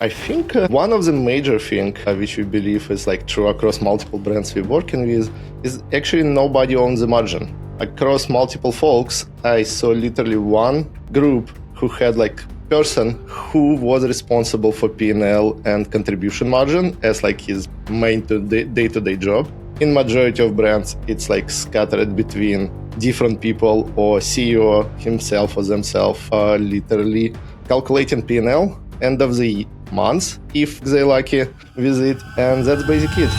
I think one of the major things which we believe is like true across multiple brands we're working with is actually nobody owns the margin. Across multiple folks, I saw literally one group who had like person who was responsible for P&L and contribution margin as like his main day-to-day job. In majority of brands, it's like scattered between different people or CEO himself or themselves literally calculating P&L end of the month if they're lucky with it, and that's basically it.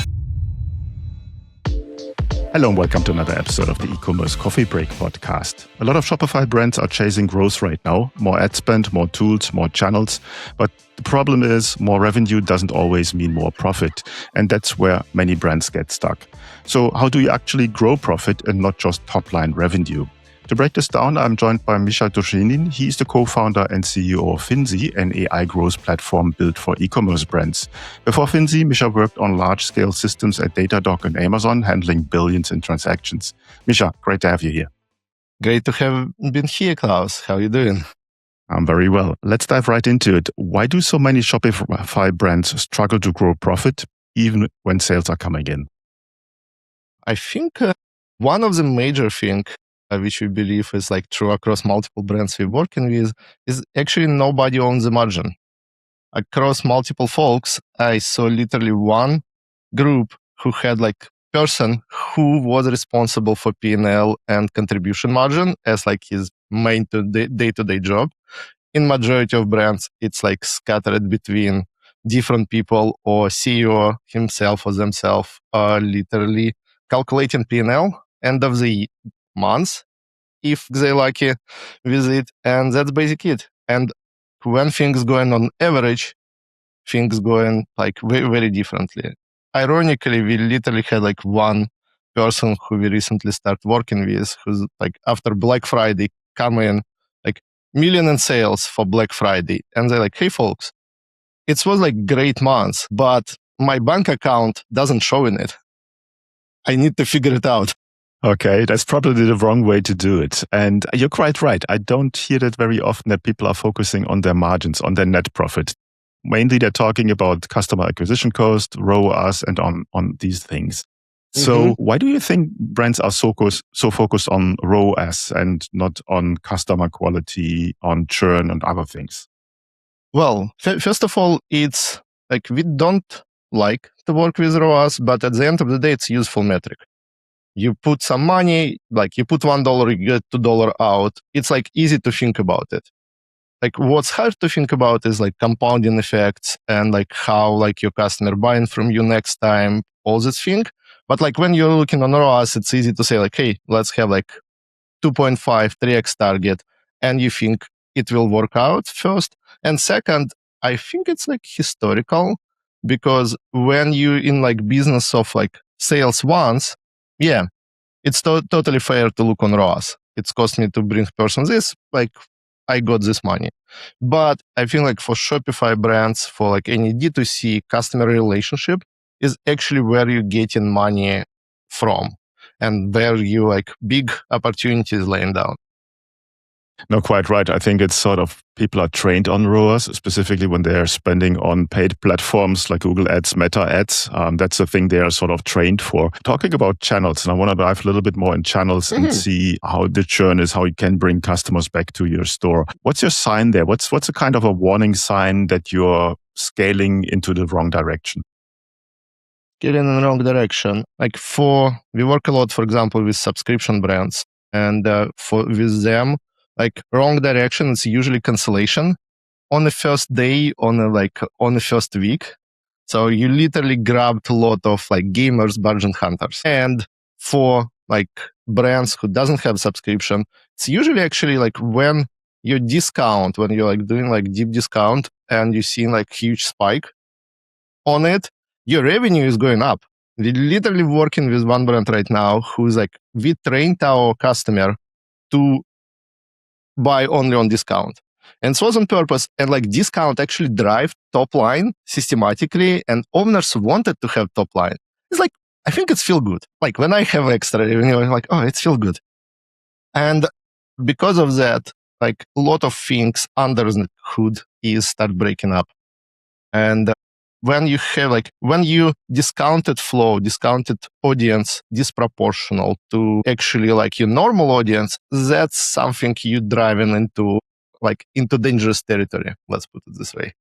Hello and welcome to another episode of the Ecommerce Coffee Break podcast. A lot of Shopify brands are chasing growth right now. More ad spend, more tools, more channels. But the problem is more revenue doesn't always mean more profit. And that's where many brands get stuck. So how do you actually grow profit and not just top-line revenue? To break this down, I'm joined by Misha Druzhinin. He's the co-founder and CEO of Finsi, an AI growth platform built for e-commerce brands. Before Finsi, Misha worked on large-scale systems at Datadog and Amazon, handling billions in transactions. Misha, great to have you here. Great to have been here, Klaus. How are you doing? I'm very well. Let's dive right into it. Why do so many Shopify brands struggle to grow profit, even when sales are coming in? I think one of the major things which we believe is like true across multiple brands we're working with is actually nobody owns the margin. Across multiple folks, I saw literally one group who had like person who was responsible for P&L and contribution margin as like his main day-to-day job. In majority of brands, it's like scattered between different people or CEO himself or themselves literally calculating P&L end of the month if they're lucky with it, and that's basically it. And when things going on average, things going like very, very differently. Ironically, we literally had like one person who we recently started working with who's like after Black Friday come in like million in sales for Black Friday, and they're like, hey folks, it was like great month, but my bank account doesn't show in it. I need to figure it out. Okay, that's probably the wrong way to do it. And you're quite right. I don't hear that very often that people are focusing on their margins, on their net profit. Mainly they're talking about customer acquisition cost, ROAS, and on these things. So why do you think brands are so focused on ROAS and not on customer quality, on churn and other things? Well, first of all, it's like we don't like to work with ROAS, but at the end of the day, it's a useful metric. You put some money, like you put $1, you get $2 out. It's like easy to think about it. Like what's hard to think about is like compounding effects and like how like your customer buying from you next time, all this thing. But like when you're looking on ROAS, it's easy to say like, hey, let's have like 2.5, 3x target. And you think it will work out first. And second, I think it's like historical because when you in like business of like sales once, yeah, it's totally fair to look on ROAS. It's cost me to bring person this, like I got this money. But I feel like for Shopify brands, for like any D2C customer relationship is actually where you're getting money from and where you like big opportunities laying down. No, quite right. I think it's sort of people are trained on ROAS, specifically when they're spending on paid platforms like Google Ads, Meta Ads. That's the thing they are sort of trained for. Talking about channels, and I want to dive a little bit more in channels and see how the churn is, how you can bring customers back to your store. What's your sign there? What's a kind of a warning sign that you're scaling into the wrong direction? Getting in the wrong direction. Like we work a lot, for example, with subscription brands, and with them, like wrong direction is usually cancellation on the first day, on the first week. So you literally grabbed a lot of like gamers, budget hunters. And for like brands who doesn't have subscription, it's usually actually like when you discount, when you're like doing like deep discount and you see like huge spike on it, your revenue is going up. We're literally working with one brand right now who's like, we trained our customer to buy only on discount. And it was on purpose. And like discount actually drive top line systematically, and owners wanted to have top line. It's like, I think it's feel good. Like when I have extra revenue, I'm like, oh, it's feel good. And because of that, like a lot of things under the hood is start breaking up. And when you discounted flow, discounted audience disproportional to actually like your normal audience, that's something you driving into dangerous territory. Let's put it this way.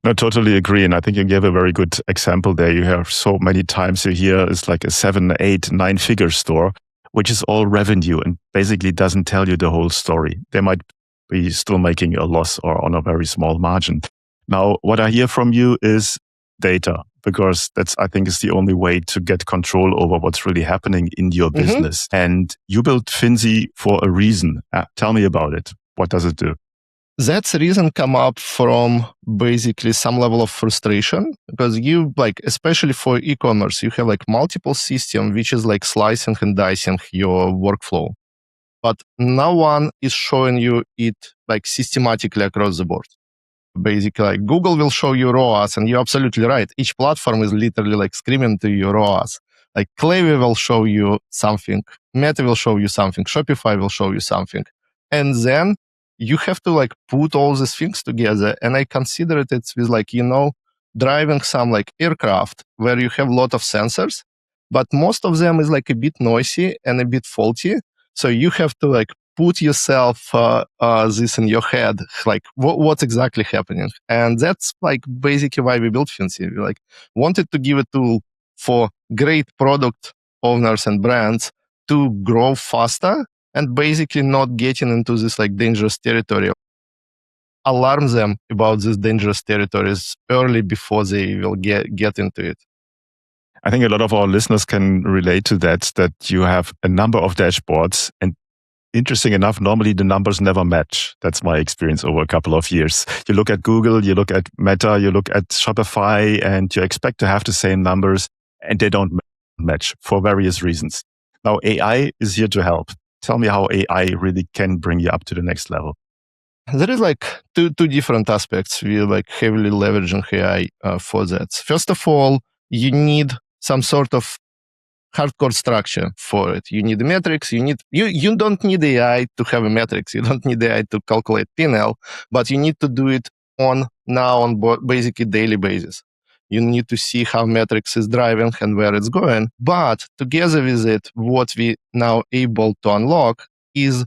I totally agree. And I think you gave a very good example there. You have so many times you hear it's like a 7, 8, 9-figure store, which is all revenue and basically doesn't tell you the whole story. They might be still making a loss or on a very small margin. Now, what I hear from you is data, because that's, I think, is the only way to get control over what's really happening in your business. And you built Finsi for a reason. Tell me about it. What does it do? That reason come up from basically some level of frustration, because you especially for e-commerce, you have multiple system which is slicing and dicing your workflow, but no one is showing you it systematically across the board. Basically, Google will show you ROAS, and you're absolutely right. Each platform is literally screaming to you ROAS. Klaviyo will show you something, Meta will show you something, Shopify will show you something, and then you have to put all these things together. And I consider it's with driving some aircraft where you have a lot of sensors, but most of them is a bit noisy and a bit faulty. So you have to put yourself this in your head, what's exactly happening. And that's basically why we built Finsi. We wanted to give a tool for great product owners and brands to grow faster and basically not getting into this dangerous territory. Alarm them about these dangerous territories early before they will get into it. I think a lot of our listeners can relate to that you have a number of dashboards, and interesting enough, normally the numbers never match. That's my experience over a couple of years. You look at Google, you look at Meta, you look at Shopify, and you expect to have the same numbers, and they don't match for various reasons. Now, AI is here to help. Tell me how AI really can bring you up to the next level. There is two different aspects. We heavily leveraging AI for that. First of all, you need some sort of hardcore structure for it. You need metrics. You don't need AI to have a metrics. You don't need AI to calculate P&L, but you need to do it on basically daily basis. You need to see how metrics is driving and where it's going. But together with it, what we now able to unlock is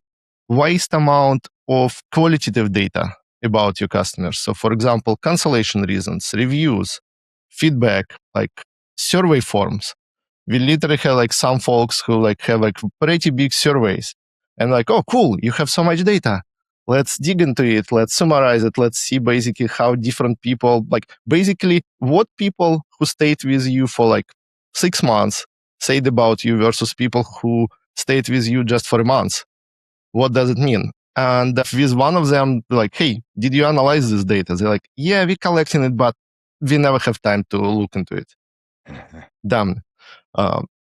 vast amount of qualitative data about your customers. So for example, cancellation reasons, reviews, feedback, survey forms. We literally have some folks who have pretty big surveys and oh, cool, you have so much data. Let's dig into it. Let's summarize it. Let's see basically how different people, basically what people who stayed with you for 6 months said about you versus people who stayed with you just for a month. What does it mean? And with one of them, hey, did you analyze this data? They're yeah, we're collecting it, but we never have time to look into it. Damn.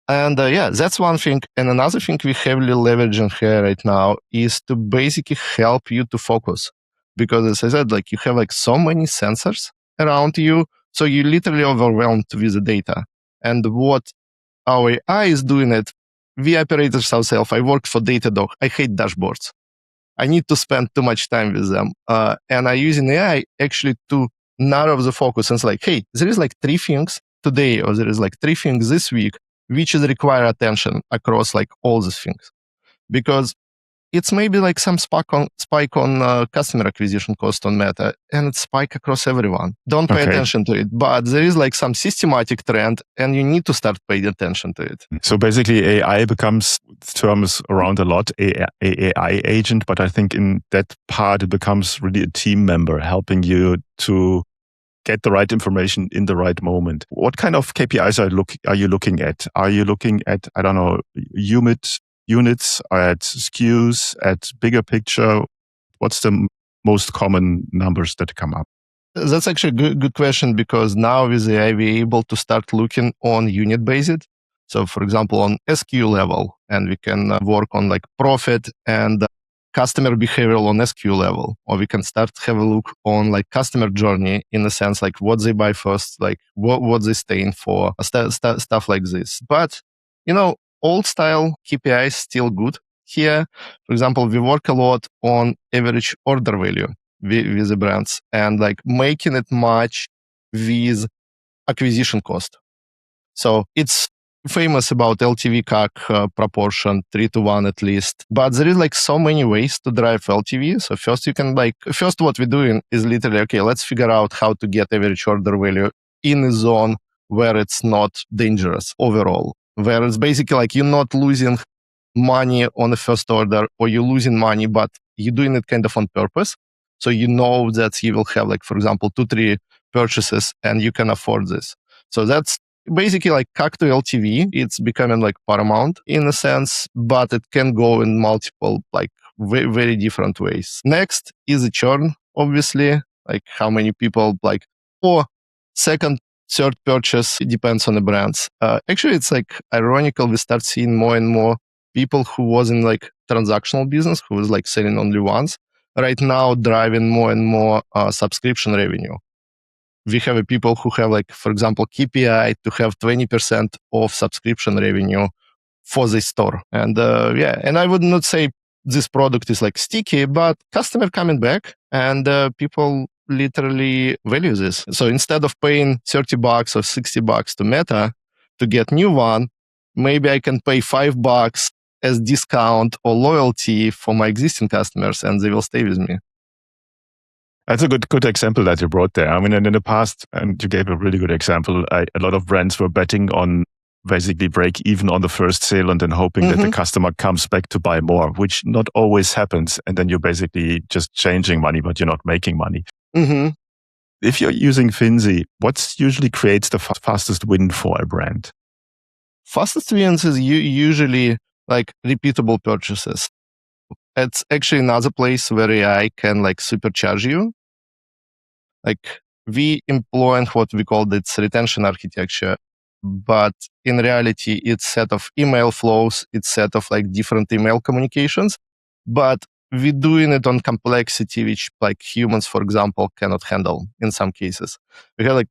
That's one thing. And another thing we heavily leveraging here right now is to basically help you to focus. Because as I said, you have so many sensors around you, so you're literally overwhelmed with the data. And what our AI is doing it, we operators ourselves. I work for Datadog. I hate dashboards. I need to spend too much time with them. And I use AI actually to narrow the focus. And it's hey, there is 3 things today, or there is 3 things this week, which is require attention across all these things. Because it's maybe some spike on customer acquisition cost on Meta, and it's spike across everyone. Don't pay attention to it. But there is some systematic trend, and you need to start paying attention to it. So basically AI becomes, terms around a lot, AI agent, but I think in that part it becomes really a team member helping you to get the right information in the right moment. What kind of KPIs are you looking at? Are you looking at, I don't know, units, at SKUs, at bigger picture? What's the most common numbers that come up? That's actually a good question, because now with AI, we're able to start looking on unit basis. So for example, on SKU level, and we can work on profit and customer behavioral on SKU level, or we can start have a look on customer journey in a sense, what they buy first, what they staying for, stuff like this. But, old style KPI is still good here. For example, we work a lot on average order value with the brands and making it much with acquisition cost. So it's famous about LTV CAC proportion 3:1 at least, but there is like so many ways to drive LTV. So first what we're doing is literally, okay, let's figure out how to get average order value in a zone where it's not dangerous overall, where it's basically like you're not losing money on the first order, or you're losing money, but you're doing it kind of on purpose. So you know that you will have like, for example, 2-3 purchases and you can afford this. So that's basically like CAC to LTV. It's becoming like paramount in a sense, but it can go in multiple, like very, very different ways. Next is the churn, obviously, like how many people like, or second, third purchase, it depends on the brands. Actually, it's like ironical. We start seeing more and more people who was in like transactional business, who was like selling only once, right now driving more and more subscription revenue. We have people who have like, for example, KPI to have 20% of subscription revenue for the store. And and I would not say this product is like sticky, but customer coming back and people literally value this. So instead of paying $30 or $60 to Meta to get new one, maybe I can pay $5 as discount or loyalty for my existing customers and they will stay with me. That's a good example that you brought there. I mean, and in the past, and you gave a really good example, a lot of brands were betting on basically break even on the first sale and then hoping that the customer comes back to buy more, which not always happens. And then you're basically just changing money, but you're not making money. If you're using Finsi, what usually creates the fastest win for a brand? Fastest wins is usually like repeatable purchases. It's actually another place where AI can like supercharge you. Like we employ what we call its retention architecture, but in reality, it's set of email flows, it's set of like different email communications, but we're doing it on complexity, which like humans, for example, cannot handle in some cases. We had like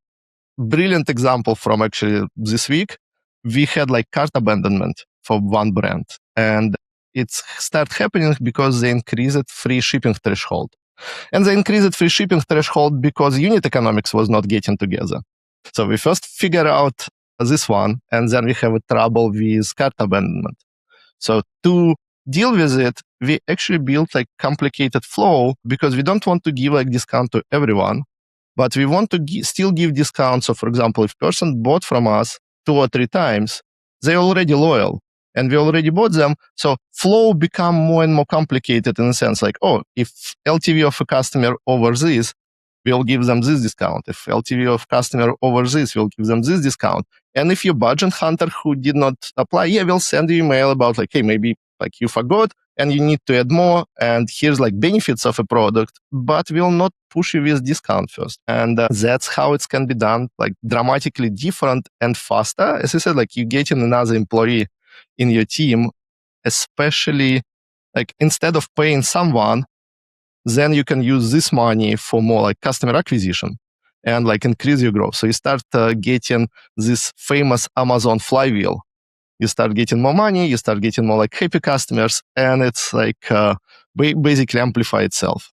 brilliant example from actually this week. We had like cart abandonment for one brand, and it started happening because they increased free shipping threshold. And they increased free shipping threshold because unit economics was not getting together. So we first figure out this one, and then we have a trouble with cart abandonment. So to deal with it, we actually built like complicated flow because we don't want to give like discount to everyone, but we want to still give discounts. So for example, if person bought from us 2 or 3 times, they're already loyal and we already bought them. So flow become more and more complicated in a sense like, oh, if LTV of a customer over this, we'll give them this discount. If LTV of customer over this, we'll give them this discount. And if you're budget hunter who did not apply, we'll send you email about like, hey, maybe like you forgot and you need to add more. And here's like benefits of a product, but we'll not push you with discount first. And that's how it can be done, like dramatically different and faster. As I said, like you getting another employee in your team, especially like instead of paying someone, then you can use this money for more like customer acquisition and like increase your growth. So you start getting this famous Amazon flywheel. You start getting more money, you start getting more like happy customers, and it's like basically amplify itself.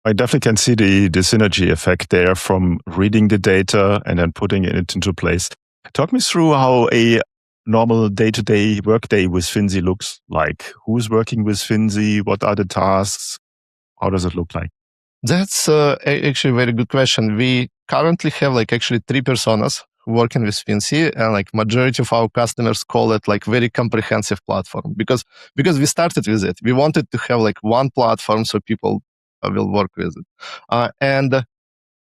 I definitely can see the synergy effect there from reading the data and then putting it into place. Talk me through how a normal day-to-day workday with Finsi looks like. Who's working with Finsi? What are the tasks? How does it look like? That's actually a very good question. We currently have like actually 3 personas working with Finsi, and like majority of our customers call it like very comprehensive platform because we started with it. We wanted to have like one platform so people will work with it. And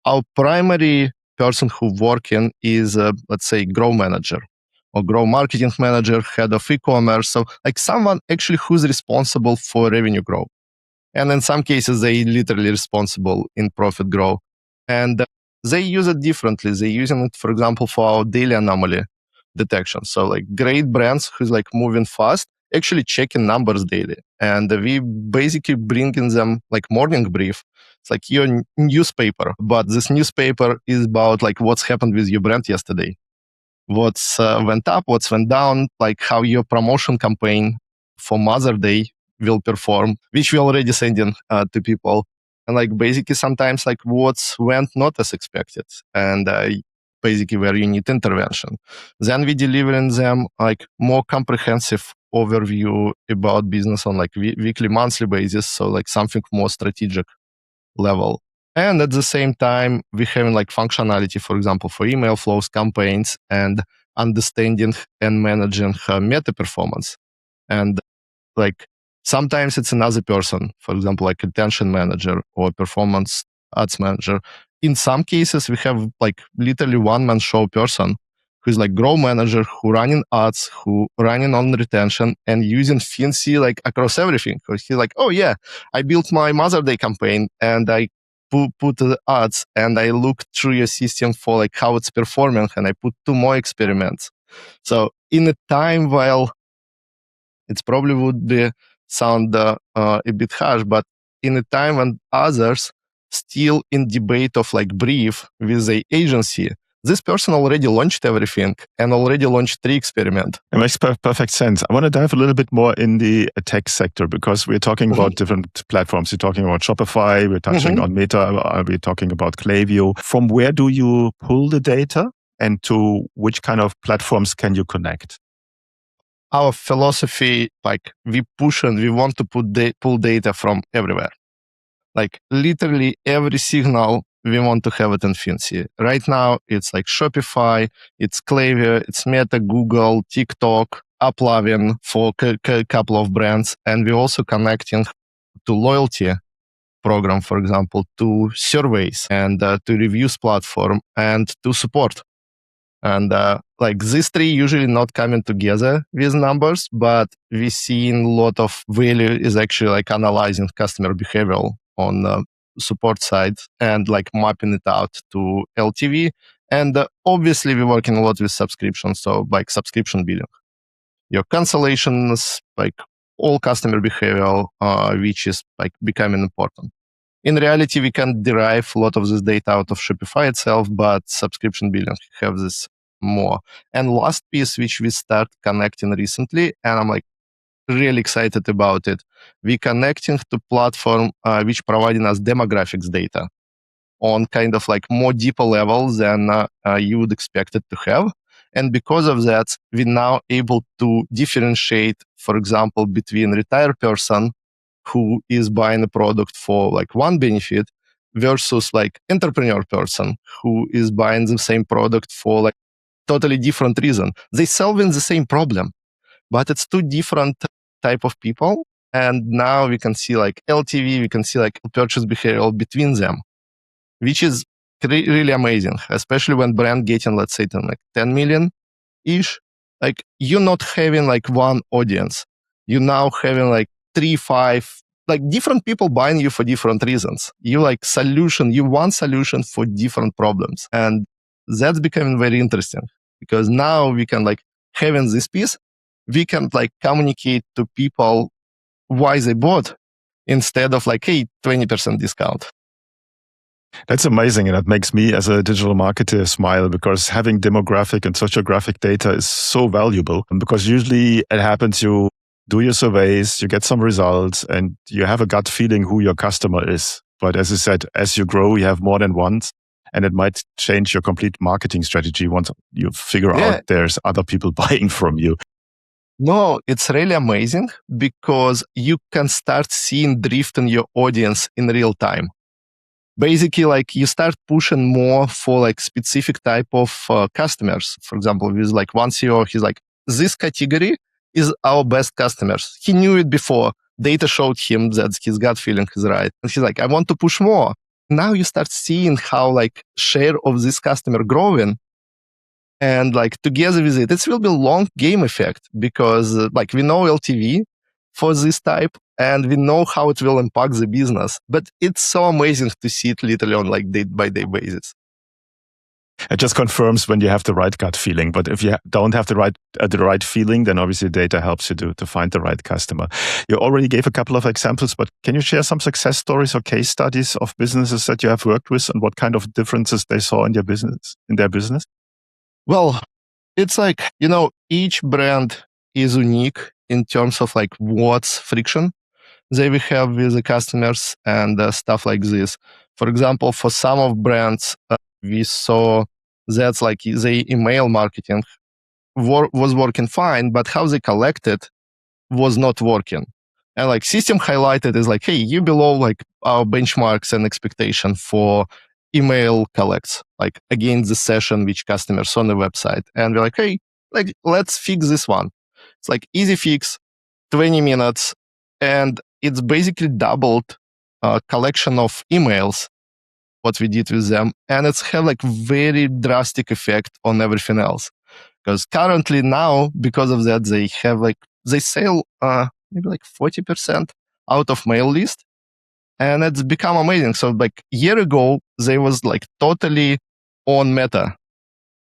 our primary person who working is let's say grow manager or grow marketing manager, head of e-commerce. So like someone actually who's responsible for revenue growth. And in some cases, they literally responsible in profit growth. And they use it differently. They're using it, for example, for our daily anomaly detection. So like great brands who's like moving fast, actually checking numbers daily. And we basically bringing them like morning brief. It's like your newspaper, but this newspaper is about like what's happened with your brand yesterday. What's went up, what's went down, like how your promotion campaign for Mother's Day will perform, which we already sending to people. And like basically sometimes like what's went not as expected. And basically where you need intervention. Then we delivering them like more comprehensive overview about business on like weekly, monthly basis. So like something more strategic level. And at the same time, we having like functionality, for example, for email flows, campaigns, and understanding and managing meta performance. And like sometimes it's another person, for example, like attention manager or performance ads manager. In some cases, we have like literally one-man show person who's like grow manager, who running ads, who running on retention and using Finsi like across everything. Because he's like, oh yeah, I built my Mother Day campaign and I put the ads and I looked through your system for like how it's performing and I put two more experiments. So in a time while it probably would be sound a bit harsh, but in a time when others still in debate of like brief with the agency, this person already launched everything and already launched 3 experiments. It makes perfect sense. I want to dive a little bit more in the tech sector because we're talking about different platforms. We're talking about Shopify, we're touching on Meta, we're talking about Klaviyo. From where do you pull the data and to which kind of platforms can you connect? Our philosophy, like we push and we want to pull data from everywhere. Like literally every signal we want to have it in Finsi. Right now, it's like Shopify, it's Klaviyo, it's Meta, Google, TikTok, Uplovin for a couple of brands. And we're also connecting to loyalty program, for example, to surveys and to reviews platform and to support. And like these 3 usually not coming together with numbers, but we seeing a lot of value is actually like analyzing customer behavior on the support side and like mapping it out to LTV. And obviously we're working a lot with subscriptions. So like subscription billing, your cancellations, like all customer behavior, which is like becoming important. In reality, we can derive a lot of this data out of Shopify itself, but subscription billing have this more. And last piece, which we start connecting recently, and I'm like really excited about it. We connecting to platform which providing us demographics data on kind of like more deeper level than you would expect it to have. And because of that, we're now able to differentiate, for example, between retired person who is buying a product for like one benefit versus like entrepreneur person who is buying the same product for like totally different reason. They solving the same problem, but it's 2 different type of people. And now we can see like LTV, we can see like purchase behavior between them, which is really amazing, especially when brand getting, let's say, like 10 million ish. Like you're not having like one audience. You're now having like 3, 5, like different people buying you for different reasons. You want solution for different problems. And that's becoming very interesting because now we can like having this piece, we can like communicate to people why they bought instead of like, hey, 20% discount. That's amazing. And that makes me as a digital marketer smile because having demographic and sociographic data is so valuable. And because usually it happens, you do your surveys, you get some results, and you have a gut feeling who your customer is. But as I said, as you grow, you have more than once, and it might change your complete marketing strategy once you figure out there's other people buying from you. No, it's really amazing because you can start seeing drift in your audience in real time. Basically, like you start pushing more for like specific type of customers. For example, with like one CEO, he's like, this category is our best customers. He knew it before. Data showed him that his gut feeling is right. And he's like, I want to push more. Now you start seeing how like share of this customer growing. And like together with it will be a long game effect because like we know LTV for this type and we know how it will impact the business. But it's so amazing to see it literally on like day by day basis. It just confirms when you have the right gut feeling. But if you don't have the right feeling, then obviously data helps you to find the right customer. You already gave a couple of examples, but can you share some success stories or case studies of businesses that you have worked with and what kind of differences they saw in their business? Well, it's like, each brand is unique in terms of like what's friction. they will have with the customers and stuff like this. For example, for some of brands, we saw that's like the email marketing was working fine, but how they collected was not working. And like system highlighted is like, hey, you below like our benchmarks and expectation for email collects, like against the session which customers on the website. And we're like, hey, like let's fix this one. It's like easy fix, 20 minutes, and it's basically doubled collection of emails what we did with them, and it's have like very drastic effect on everything else. Because currently now, because of that, they have like they sell maybe like 40% out of mail list, and it's become amazing. So like year ago, they was like totally on Meta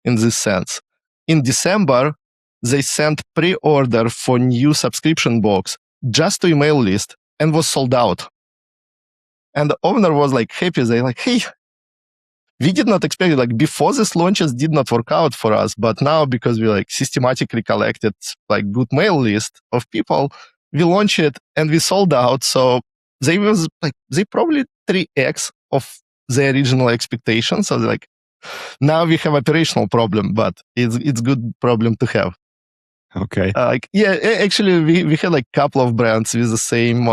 in this sense. In December, they sent pre-order for new subscription box just to email list and was sold out. And the owner was like happy. They like, hey, we did not expect it. Like before this launches did not work out for us, but now because we like systematically collected like good mail list of people, we launched it and we sold out. So they was like they probably 3x of the original expectations. So like now we have operational problem, but it's good problem to have. Okay. Actually, we had like couple of brands with the same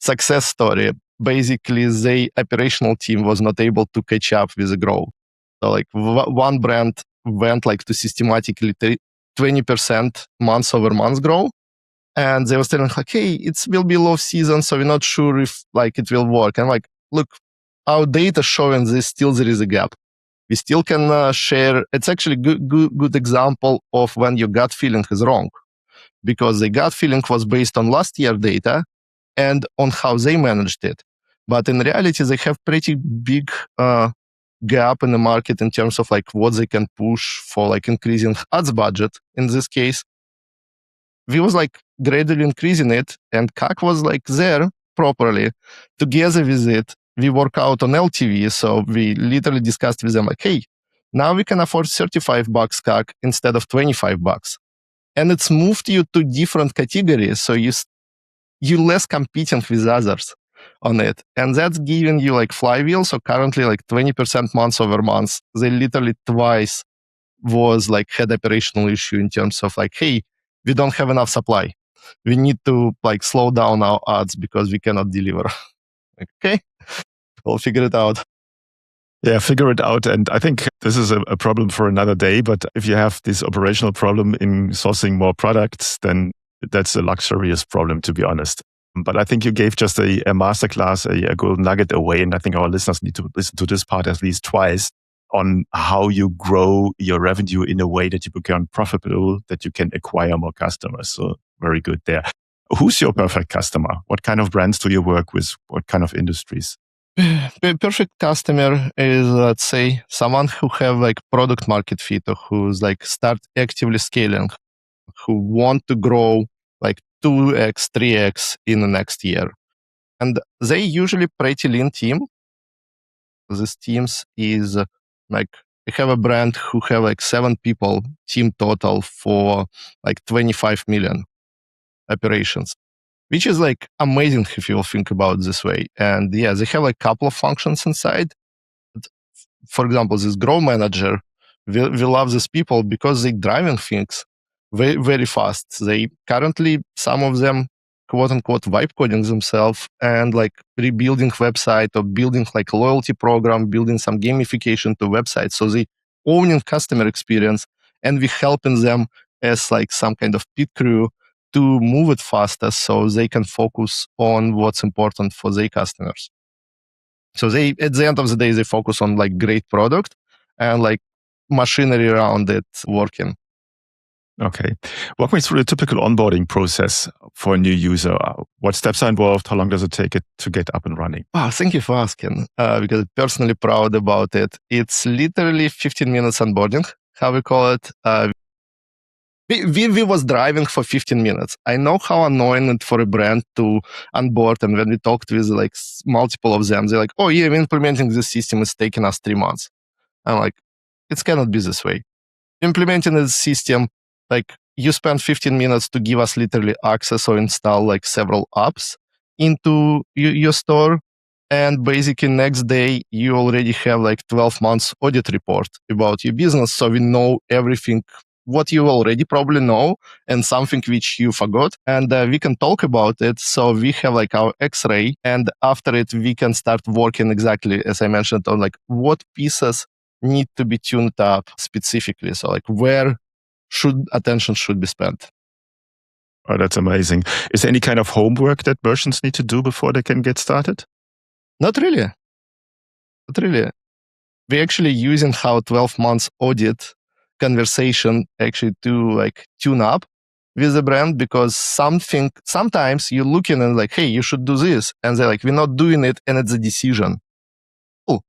success story. Basically, the operational team was not able to catch up with the growth. So like one brand went like to systematically 20% month over month growth. And they were telling like, hey, it will be low season, so we're not sure if like it will work. And like, look, our data showing this still there is a gap. We still can share. It's actually good example of when your gut feeling is wrong, because the gut feeling was based on last year data and on how they managed it. But in reality, they have pretty big gap in the market in terms of like what they can push for like increasing ads budget. In this case, we was like gradually increasing it, and CAC was like there properly. Together with it, we work out on LTV. So we literally discussed with them like, hey, now we can afford $35 CAC instead of $25. And it's moved you to different categories. So you less competing with others on it. And that's giving you like flywheel. So currently like 20% month over month, they literally twice was like had operational issue in terms of like, hey, we don't have enough supply. We need to like slow down our ads because we cannot deliver. Okay, we'll figure it out. Yeah, figure it out. And I think this is a problem for another day. But if you have this operational problem in sourcing more products, then that's a luxurious problem, to be honest. But I think you gave just a masterclass, a golden nugget away. And I think our listeners need to listen to this part at least twice on how you grow your revenue in a way that you become profitable, that you can acquire more customers. So very good there. Who's your perfect customer? What kind of brands do you work with? What kind of industries? Perfect customer is, let's say, someone who have like product market fit, or who's like start actively scaling, who want to grow like 2x, 3x in the next year. And they usually pretty lean team. These teams is like, I have a brand who have like 7 people team total for like 25 million operations, which is like amazing if you think about it this way. And yeah, they have like a couple of functions inside. For example, this grow manager, we love these people because they driving things very, very fast. They currently, some of them, quote unquote, vibe coding themselves and like rebuilding website or building like loyalty program, building some gamification to website. So they owning customer experience, and we helping them as like some kind of pit crew to move it faster so they can focus on what's important for their customers. So they, at the end of the day, they focus on like great product and like machinery around it working. Okay. Walk me through the typical onboarding process for a new user. What steps are involved? How long does it take it to get up and running? Wow, thank you for asking, because I'm personally proud about it. It's literally 15 minutes onboarding, how we call it. We was driving for 15 minutes. I know how annoying it for a brand to onboard, and when we talked with like multiple of them, they're like, oh yeah, we're implementing this system, it's taking us 3 months. I'm like, it cannot be this way. Implementing this system, like you spend 15 minutes to give us literally access or install like several apps. into your store. And basically next day, you already have like 12 months audit report about your business. So we know everything, what you already probably know and something which you forgot. And we can talk about it. So we have like our X-ray. And after it, we can start working exactly, as I mentioned, on like what pieces need to be tuned up specifically. So like where attention should be spent. Oh, that's amazing. Is there any kind of homework that merchants need to do before they can get started? Not really. Not really. We're actually using how 12 months audit conversation actually to like tune up with the brand, because sometimes you're looking and like, hey, you should do this. And they're like, we're not doing it. And it's a decision. Cool.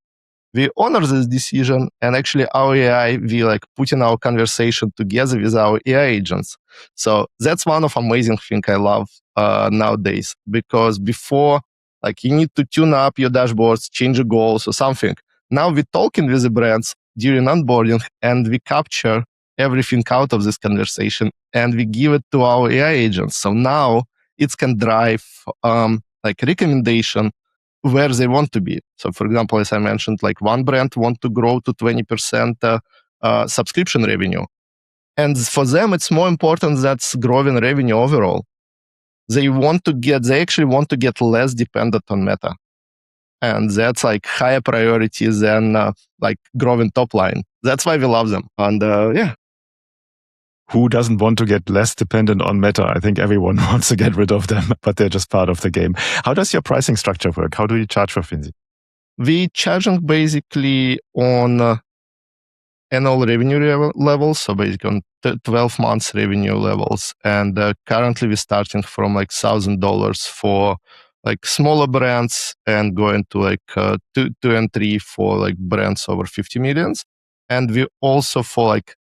We honor this decision, and actually our AI, we like putting our conversation together with our AI agents. So that's one of amazing thing I love nowadays, because before, like you need to tune up your dashboards, change your goals or something. Now we're talking with the brands during onboarding, and we capture everything out of this conversation and we give it to our AI agents. So now it can drive like recommendation where they want to be. So for example, as I mentioned, like one brand want to grow to 20% subscription revenue. And for them, it's more important that's growing revenue overall. They actually want to get less dependent on Meta. And that's like higher priority than like growing top line. That's why we love them. And yeah. Who doesn't want to get less dependent on Meta? I think everyone wants to get rid of them, but they're just part of the game. How does your pricing structure work? How do you charge for Finsi? We charging basically on annual revenue levels, so basically on 12 months revenue levels. And currently we're starting from like $1,000 for like smaller brands and going to like 2 and 3 for like brands over 50 millions. And we also for like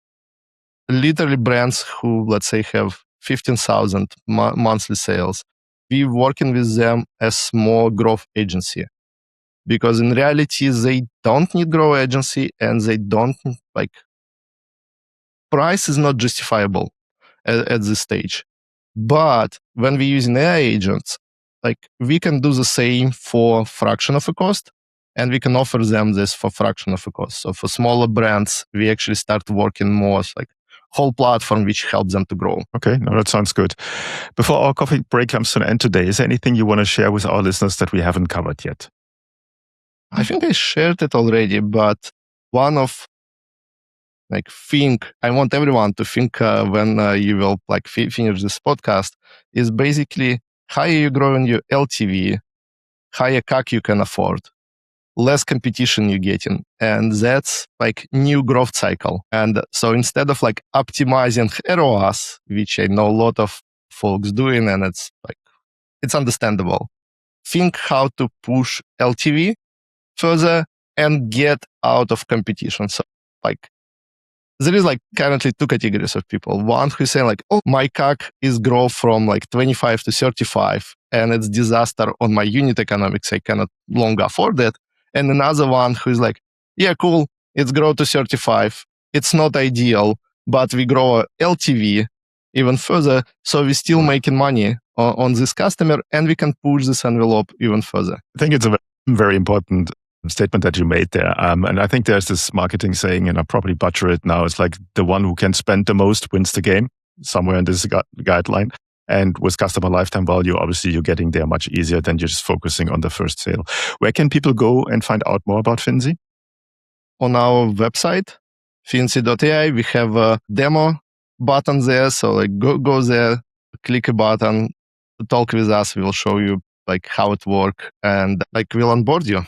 literally brands who, let's say, have 15,000 monthly sales, we working with them as small growth agency. Because in reality, they don't need growth agency and they don't like price is not justifiable at this stage. But when we're using AI agents, like we can do the same for fraction of a cost, and we can offer them this for fraction of a cost. So for smaller brands, we actually start working more as like whole platform which helps them to grow. Okay, no, that sounds good. Before our coffee break comes to an end today, is there anything you want to share with our listeners that we haven't covered yet? I think I shared it already, but one of like think I want everyone to think when you will like finish this podcast is basically higher you growing your LTV, higher CAC you can afford, less competition you're getting, and that's like new growth cycle. And so instead of like optimizing ROAS, which I know a lot of folks doing, and it's understandable, think how to push LTV further and get out of competition. So like there is like currently two categories of people. One who's saying like, oh, my CAC is grow from like 25 to 35 and it's disaster on my unit economics. I cannot longer afford it. And another one who's like, yeah, cool. It's grow to 35. It's not ideal, but we grow LTV even further. So we're still making money on this customer and we can push this envelope even further. I think it's a very important statement that you made there. And I think there's this marketing saying, and I probably butcher it now, it's like the one who can spend the most wins the game, somewhere in this guideline. And with customer lifetime value, obviously you're getting there much easier than you're just focusing on the first sale. Where can people go and find out more about Finsi? On our website, Finsi.ai, we have a demo button there. So like go there, click a button, talk with us. We will show you like how it works and like we'll onboard you.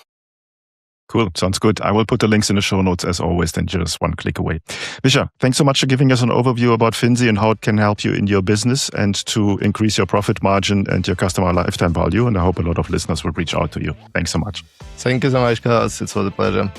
Cool. Sounds good. I will put the links in the show notes as always, then just one click away. Misha, thanks so much for giving us an overview about Finsi and how it can help you in your business and to increase your profit margin and your customer lifetime value. And I hope a lot of listeners will reach out to you. Thanks so much. Thank you so much, Carlos. It was a pleasure.